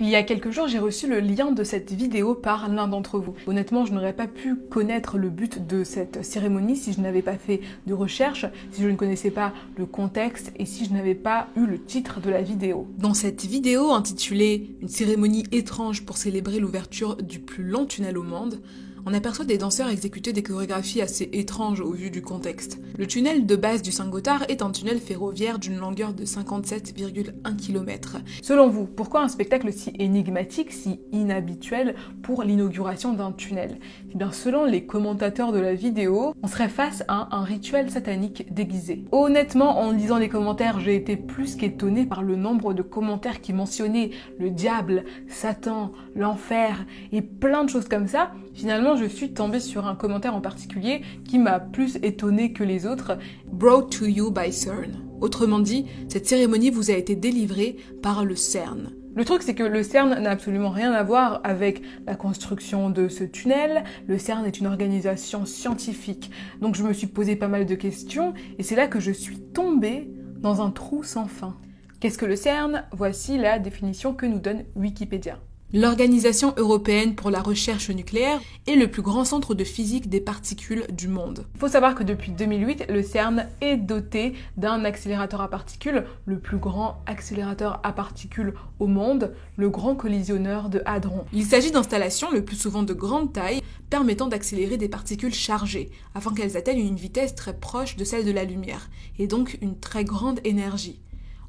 Il y a quelques jours, j'ai reçu le lien de cette vidéo par l'un d'entre vous. Honnêtement, je n'aurais pas pu connaître le but de cette cérémonie si je n'avais pas fait de recherche, si je ne connaissais pas le contexte et si je n'avais pas eu le titre de la vidéo. Dans cette vidéo intitulée « Une cérémonie étrange pour célébrer l'ouverture du plus long tunnel au monde », on aperçoit des danseurs exécuter des chorégraphies assez étranges au vu du contexte. Le tunnel de base du Saint-Gothard est un tunnel ferroviaire d'une longueur de 57,1 km. Selon vous, pourquoi un spectacle si énigmatique, si inhabituel pour l'inauguration d'un tunnel? Eh bien, selon les commentateurs de la vidéo, on serait face à un rituel satanique déguisé. Honnêtement, en lisant les commentaires, j'ai été plus qu'étonnée par le nombre de commentaires qui mentionnaient le diable, Satan, l'enfer et plein de choses comme ça. Finalement, je suis tombée sur un commentaire en particulier qui m'a plus étonnée que les autres. Brought to you by CERN. Autrement dit, cette cérémonie vous a été délivrée par le CERN. Le truc, c'est que le CERN n'a absolument rien à voir avec la construction de ce tunnel. Le CERN est une organisation scientifique. Donc je me suis posé pas mal de questions et c'est là que je suis tombée dans un trou sans fin. Qu'est-ce que le CERN? Voici la définition que nous donne Wikipédia. L'Organisation européenne pour la recherche nucléaire est le plus grand centre de physique des particules du monde. Il faut savoir que depuis 2008, le CERN est doté d'un accélérateur à particules, le plus grand accélérateur à particules au monde, le Grand Collisionneur de Hadron. Il s'agit d'installations, le plus souvent de grande taille, permettant d'accélérer des particules chargées, afin qu'elles atteignent une vitesse très proche de celle de la lumière, et donc une très grande énergie.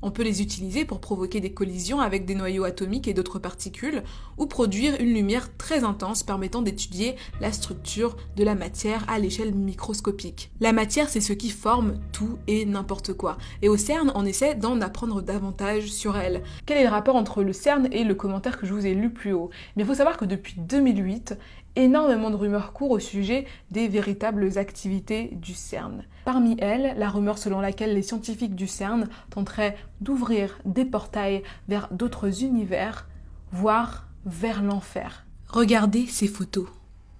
On peut les utiliser pour provoquer des collisions avec des noyaux atomiques et d'autres particules, ou produire une lumière très intense permettant d'étudier la structure de la matière à l'échelle microscopique. La matière, c'est ce qui forme tout et n'importe quoi. Et au CERN, on essaie d'en apprendre davantage sur elle. Quel est le rapport entre le CERN et le commentaire que je vous ai lu plus haut? Il faut savoir que depuis 2008, énormément de rumeurs courent au sujet des véritables activités du CERN. Parmi elles, la rumeur selon laquelle les scientifiques du CERN tenteraient d'ouvrir des portails vers d'autres univers, voire vers l'enfer. Regardez ces photos.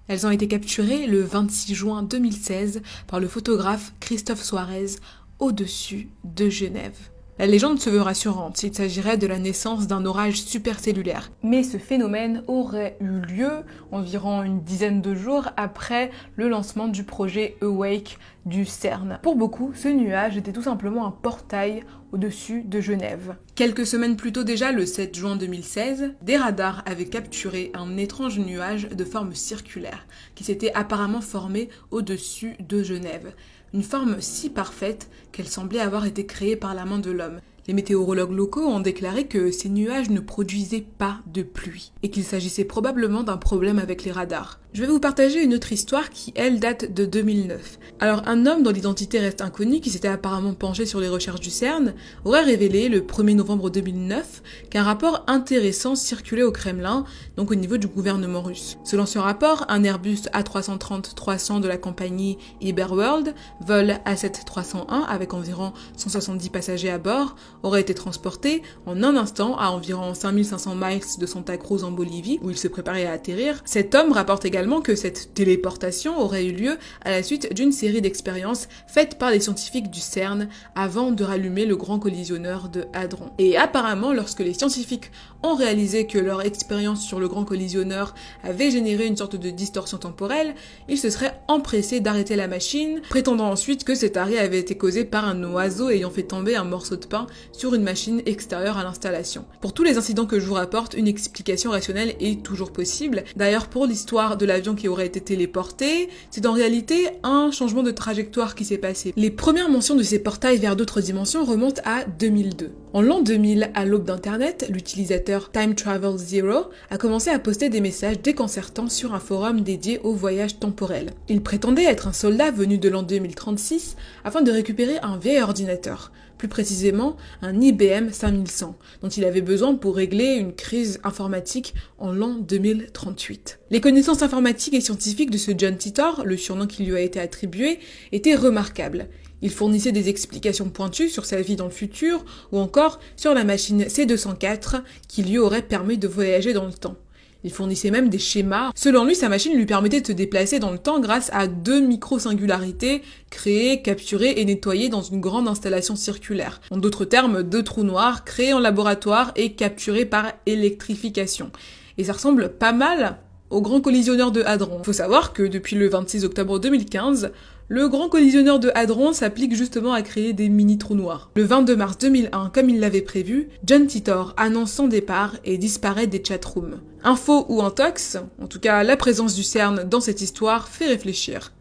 Elles ont été capturées le 26 juin 2016 par le photographe Christophe Suarez au-dessus de Genève. La légende se veut rassurante, il s'agirait de la naissance d'un orage supercellulaire. Mais ce phénomène aurait eu lieu environ une dizaine de jours après le lancement du projet Awake du CERN. Pour beaucoup, ce nuage était tout simplement un portail au-dessus de Genève. Quelques semaines plus tôt déjà, le 7 juin 2016, des radars avaient capturé un étrange nuage de forme circulaire qui s'était apparemment formé au-dessus de Genève. Une forme si parfaite qu'elle semblait avoir été créée par la main de l'homme. Les météorologues locaux ont déclaré que ces nuages ne produisaient pas de pluie et qu'il s'agissait probablement d'un problème avec les radars. Je vais vous partager une autre histoire qui, elle, date de 2009. Alors, un homme dont l'identité reste inconnue, qui s'était apparemment penché sur les recherches du CERN, aurait révélé le 1er novembre 2009 qu'un rapport intéressant circulait au Kremlin, donc au niveau du gouvernement russe. Selon ce rapport, un Airbus A330-300 de la compagnie Iberworld, vol A7301 avec environ 170 passagers à bord, aurait été transporté en un instant à environ 5500 miles de Santa Cruz en Bolivie, où il se préparait à atterrir. Cet homme rapporte également que cette téléportation aurait eu lieu à la suite d'une série d'expériences faites par les scientifiques du CERN avant de rallumer le Grand Collisionneur de Hadron. Et apparemment, lorsque les scientifiques ont réalisé que leur expérience sur le Grand Collisionneur avait généré une sorte de distorsion temporelle, ils se seraient empressés d'arrêter la machine, prétendant ensuite que cet arrêt avait été causé par un oiseau ayant fait tomber un morceau de pain sur une machine extérieure à l'installation. Pour tous les incidents que je vous rapporte, une explication rationnelle est toujours possible. D'ailleurs, pour l'histoire de l'avion qui aurait été téléporté, c'est en réalité un changement de trajectoire qui s'est passé. Les premières mentions de ces portails vers d'autres dimensions remontent à 2002. En l'an 2000, à l'aube d'Internet, l'utilisateur Time Travel Zero a commencé à poster des messages déconcertants sur un forum dédié au voyage temporel. Il prétendait être un soldat venu de l'an 2036 afin de récupérer un vieil ordinateur, plus précisément un IBM 5100, dont il avait besoin pour régler une crise informatique en l'an 2038. Les connaissances informatiques et scientifiques de ce John Titor, le surnom qui lui a été attribué, étaient remarquables. Il fournissait des explications pointues sur sa vie dans le futur, ou encore sur la machine C204 qui lui aurait permis de voyager dans le temps. Il fournissait même des schémas. Selon lui, sa machine lui permettait de se déplacer dans le temps grâce à 2 micro-singularités créées, capturées et nettoyées dans une grande installation circulaire. En d'autres termes, 2 trous noirs créés en laboratoire et capturés par électrification. Et ça ressemble pas mal au Grand Collisionneur de Hadron. Faut savoir que depuis le 26 octobre 2015, le Grand Collisionneur de Hadron s'applique justement à créer des mini-trous noirs. Le 22 mars 2001, comme il l'avait prévu, John Titor annonce son départ et disparaît des chatrooms. Info ou intox, en tout cas la présence du CERN dans cette histoire fait réfléchir.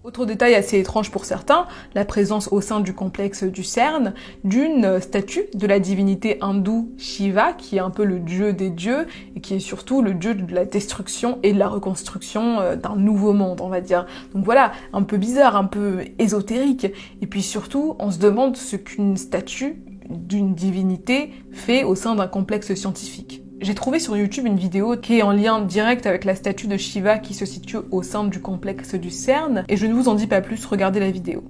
Autre détail assez étrange pour certains, la présence au sein du complexe du CERN d'une statue de la divinité hindoue Shiva, qui est un peu le dieu des dieux, et qui est surtout le dieu de la destruction et de la reconstruction d'un nouveau monde, on va dire. Donc voilà, un peu bizarre, un peu ésotérique. Et puis surtout, on se demande ce qu'une statue d'une divinité fait au sein d'un complexe scientifique. J'ai trouvé sur YouTube une vidéo qui est en lien direct avec la statue de Shiva qui se situe au sein du complexe du CERN, et je ne vous en dis pas plus, regardez la vidéo.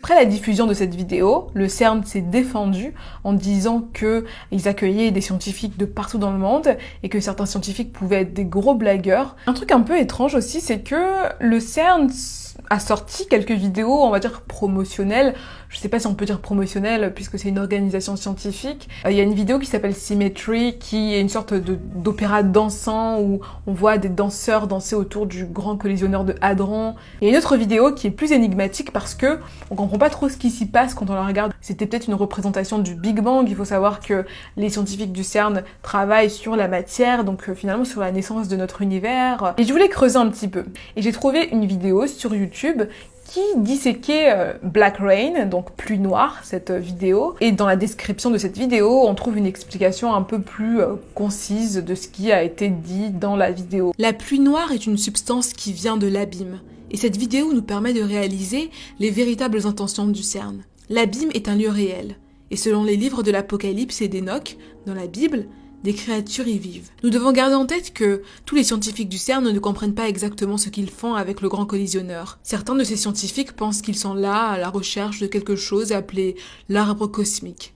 Après la diffusion de cette vidéo, le CERN s'est défendu en disant qu'ils accueillaient des scientifiques de partout dans le monde et que certains scientifiques pouvaient être des gros blagueurs. Un truc un peu étrange aussi, c'est que le CERN a sorti quelques vidéos, on va dire promotionnelles. Je sais pas si on peut dire promotionnelles puisque c'est une organisation scientifique. Il y a une vidéo qui s'appelle Symmetry qui est une sorte d'opéra dansant où on voit des danseurs danser autour du Grand Collisionneur de Hadron. Il y a une autre vidéo qui est plus énigmatique parce que on comprend pas trop ce qui s'y passe quand on la regarde. C'était peut-être une représentation du Big Bang. Il faut savoir que les scientifiques du CERN travaillent sur la matière, donc finalement sur la naissance de notre univers. Et je voulais creuser un petit peu. Et j'ai trouvé une vidéo sur YouTube qui disséquait Black Rain, donc pluie noire, cette vidéo. Et dans la description de cette vidéo, on trouve une explication un peu plus concise de ce qui a été dit dans la vidéo. La pluie noire est une substance qui vient de l'abîme. Et cette vidéo nous permet de réaliser les véritables intentions du CERN. L'abîme est un lieu réel. Et selon les livres de l'Apocalypse et d'Enoch, dans la Bible, des créatures y vivent. Nous devons garder en tête que tous les scientifiques du CERN ne comprennent pas exactement ce qu'ils font avec le Grand Collisionneur. Certains de ces scientifiques pensent qu'ils sont là à la recherche de quelque chose appelé l'arbre cosmique.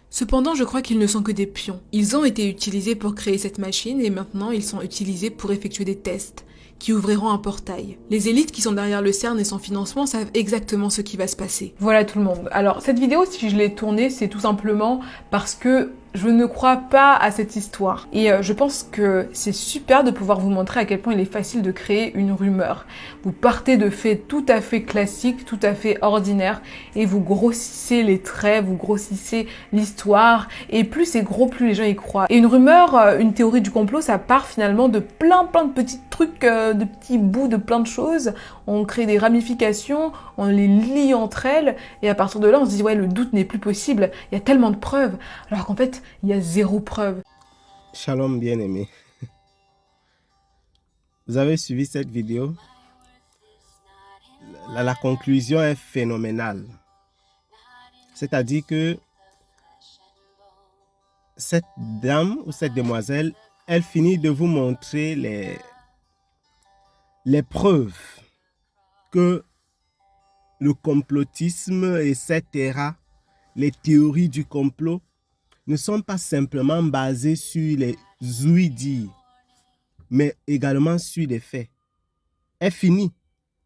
Cependant, je crois qu'ils ne sont que des pions. Ils ont été utilisés pour créer cette machine et maintenant ils sont utilisés pour effectuer des tests qui ouvriront un portail. Les élites qui sont derrière le CERN et son financement savent exactement ce qui va se passer. Voilà tout le monde. Alors cette vidéo, si je l'ai tournée, c'est tout simplement parce que je ne crois pas à cette histoire. Et je pense que c'est super de pouvoir vous montrer à quel point il est facile de créer une rumeur. Vous partez de faits tout à fait classiques, tout à fait ordinaires, et vous grossissez les traits, vous grossissez l'histoire, et plus c'est gros, plus les gens y croient. Et une rumeur, une théorie du complot, ça part finalement de plein de petits trucs, de petits bouts de plein de choses. On crée des ramifications, on les lie entre elles, et à partir de là, on se dit, ouais, le doute n'est plus possible, il y a tellement de preuves, alors qu'en fait, il y a zéro preuve. Shalom bien-aimé. Vous avez suivi cette vidéo? La conclusion est phénoménale. C'est-à-dire que cette dame ou cette demoiselle, elle finit de vous montrer les preuves que le complotisme, etc., les théories du complot, ne sont pas simplement basées sur les ouï-dire, mais également sur des faits. Elle finit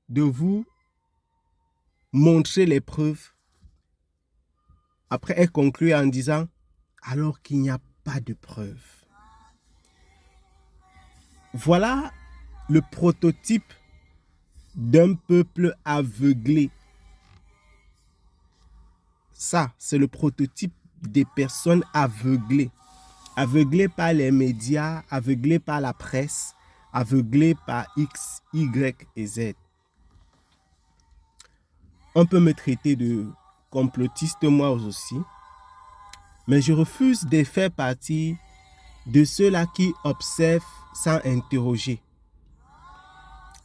de vous montrer les preuves. Après, elle conclut en disant, alors qu'il n'y a pas de preuves. Voilà le prototype d'un peuple aveuglé. Ça, c'est le prototype des personnes aveuglées. Aveuglées par les médias, aveuglées par la presse, aveuglées par X, Y et Z. On peut me traiter de complotiste moi aussi, mais je refuse de faire partie de ceux-là qui observent sans interroger,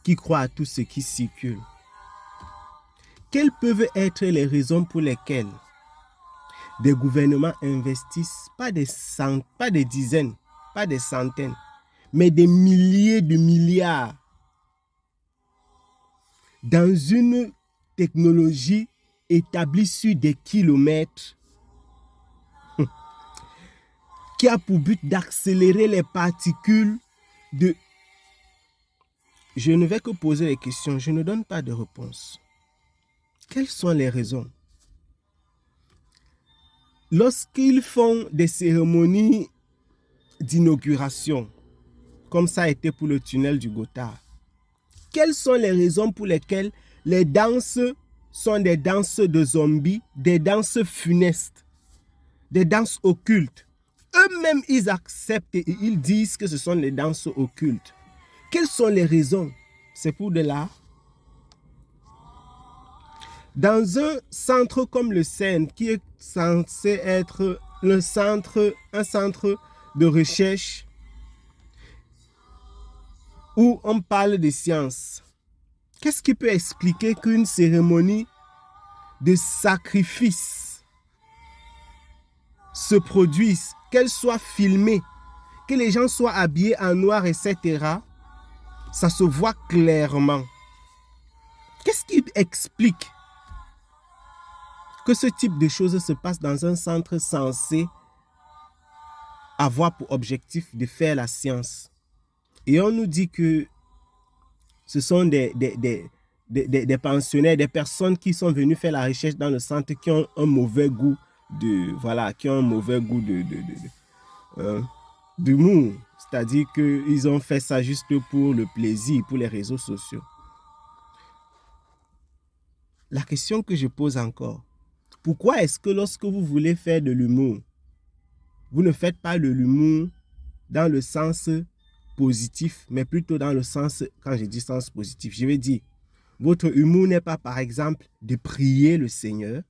qui croient à tout ce qui circule. Quelles peuvent être les raisons pour lesquelles des gouvernements investissent pas des dizaines, pas des centaines, mais des milliers de milliards dans une technologie établie sur des kilomètres qui a pour but d'accélérer les particules de... Je ne vais que poser les questions, je ne donne pas de réponse. Quelles sont les raisons? Lorsqu'ils font des cérémonies d'inauguration, comme ça a été pour le tunnel du Gothard, quelles sont les raisons pour lesquelles les danses sont des danses de zombies, des danses funestes, des danses occultes? Eux-mêmes, ils acceptent et ils disent que ce sont des danses occultes. Quelles sont les raisons? C'est pour de l'art. Dans un centre comme le CERN, qui est censé être un centre de recherche où on parle de science, qu'est-ce qui peut expliquer qu'une cérémonie de sacrifice se produise, qu'elle soit filmée, que les gens soient habillés en noir, etc. Ça se voit clairement. Qu'est-ce qui explique que ce type de choses se passe dans un centre censé avoir pour objectif de faire la science? Et on nous dit que ce sont des pensionnaires, des personnes qui sont venues faire la recherche dans le centre qui ont un mauvais goût d'humour. C'est-à-dire qu'ils ont fait ça juste pour le plaisir, pour les réseaux sociaux. La question que je pose encore, pourquoi est-ce que lorsque vous voulez faire de l'humour, vous ne faites pas de l'humour dans le sens positif, mais plutôt dans le sens, quand je dis sens positif, je vais dire, votre humour n'est pas, par exemple, de prier le Seigneur,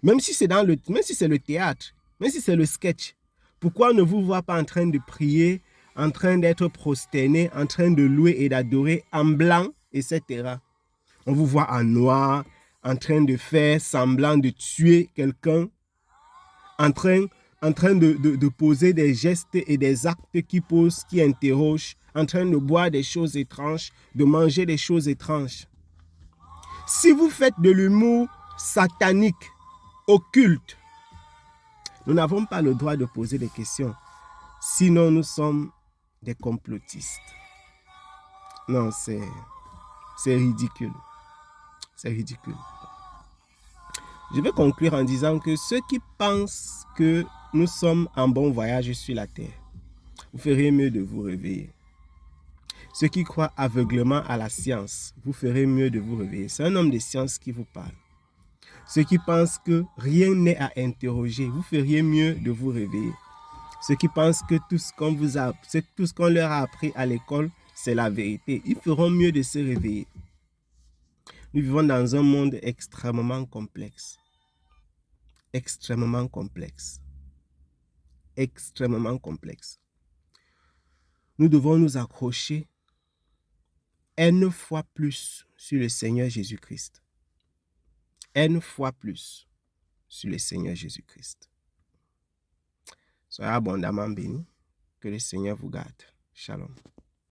même si c'est le théâtre, même si c'est le sketch. Pourquoi on ne vous voit pas en train de prier, en train d'être prosterné, en train de louer et d'adorer en blanc, etc. On vous voit en noir, en train de faire semblant de tuer quelqu'un, en train de poser des gestes et des actes qui interrogent, en train de boire des choses étranges, de manger des choses étranges. Si vous faites de l'humour satanique, occulte, nous n'avons pas le droit de poser des questions. Sinon, nous sommes des complotistes. Non, c'est ridicule. C'est ridicule. Je vais conclure en disant que ceux qui pensent que nous sommes en bon voyage sur la terre, vous ferez mieux de vous réveiller. Ceux qui croient aveuglément à la science, vous ferez mieux de vous réveiller. C'est un homme de science qui vous parle. Ceux qui pensent que rien n'est à interroger, vous feriez mieux de vous réveiller. Ceux qui pensent que tout ce qu'on leur a appris à l'école, c'est la vérité, ils feront mieux de se réveiller. Nous vivons dans un monde extrêmement complexe. Extrêmement complexe. Extrêmement complexe. Nous devons nous accrocher N fois plus sur le Seigneur Jésus-Christ. N fois plus sur le Seigneur Jésus-Christ. Soyez abondamment bénis. Que le Seigneur vous garde. Shalom.